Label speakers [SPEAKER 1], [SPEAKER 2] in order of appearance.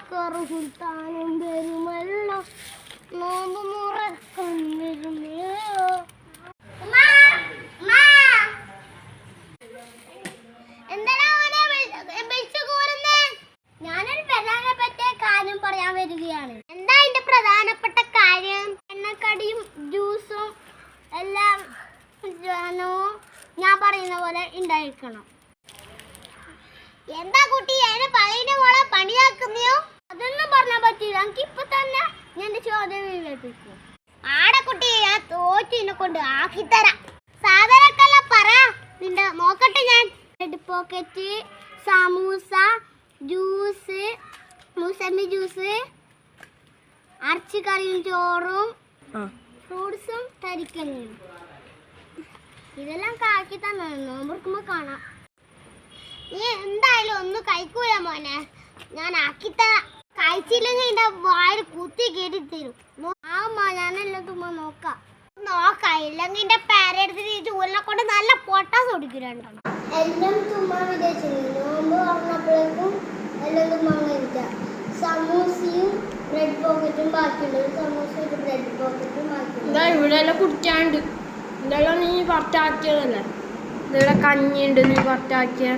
[SPEAKER 1] കറുകുത്താനും വരുമല്ലോ നോമ്പ് മുറക്കാൻ വരുമല്ലോ. ഞാനൊരു പ്രധാനപ്പെട്ട കാര്യം പറയാൻ വരികയാണ്. എന്താ അതിന്റെ പ്രധാനപ്പെട്ട കാര്യം? എണ്ണക്കടിയും ജ്യൂസും എല്ലാം ഞാൻ പറയുന്ന പോലെ ഉണ്ടായിരിക്കണം. എന്താ കുട്ടി അതിനെ പറയുന്ന പോലെ പണിയാക്കുന്നയോ? അതൊന്നും പറഞ്ഞാൽ പറ്റില്ല. എനിക്ക് ഇപ്പൊ തന്നെ ഞാൻ ചോദ്യം കേൾപ്പിക്കും. ആടെ കുട്ടി ഞാൻ തോറ്റിനെ കൊണ്ട് ആക്കിത്തരാം. സാധനക്കെല്ലാം പറ നിന്റെ നോക്കട്ടെ. ഞാൻ bread pocket, samosa, juice, mosambi juice, ഇറച്ചിക്കറിയും ചോറും ഫ്രൂട്ട്സും തരിക്കഞ്ഞും ഇതെല്ലാം കാക്കി തന്നെ നോമ്പുറക്കുമ്പോ കാണാം. നീ എന്തായാലും ഒന്നും കഴിക്കൂല മോനെ, ഞാൻ ആക്കിത്തരാം. കഴിച്ചില്ലെങ്കിൽ എന്റെ വായിൽ കുത്തി കയറി തരും. ഞാനെല്ലാം തുമ്പോ നോക്കാം. ഇല്ലെങ്കിൽ എന്റെ പേരെടുത്തിട്ട് ഈ ചൂലിനെ കൊണ്ട് നല്ല പൊട്ടാസ് ഒടിക്കുന്നുണ്ടോ. എല്ലാം തുമ്മാൻ വിചാരിച്ചിരുന്നു. നോമ്പ് പറഞ്ഞപ്പോഴേക്കും എല്ലാം തുമ്മാൻ കഴിക്കാം. സമൂസയും ബ്രെഡ് പോക്കറ്റും ബാക്കിയുണ്ട്. സമൂസയും ബ്രെഡ് പോക്കറ്റും ബാക്കിയുണ്ട്.
[SPEAKER 2] ഇവിടെ എല്ലാം കുടിക്കാണ്ട് ഇതെല്ലാം നീ പുറത്താക്കിയതല്ലേ. ഇവിടെ കഞ്ഞിയുണ്ട് നീ പുറത്താക്കിയ.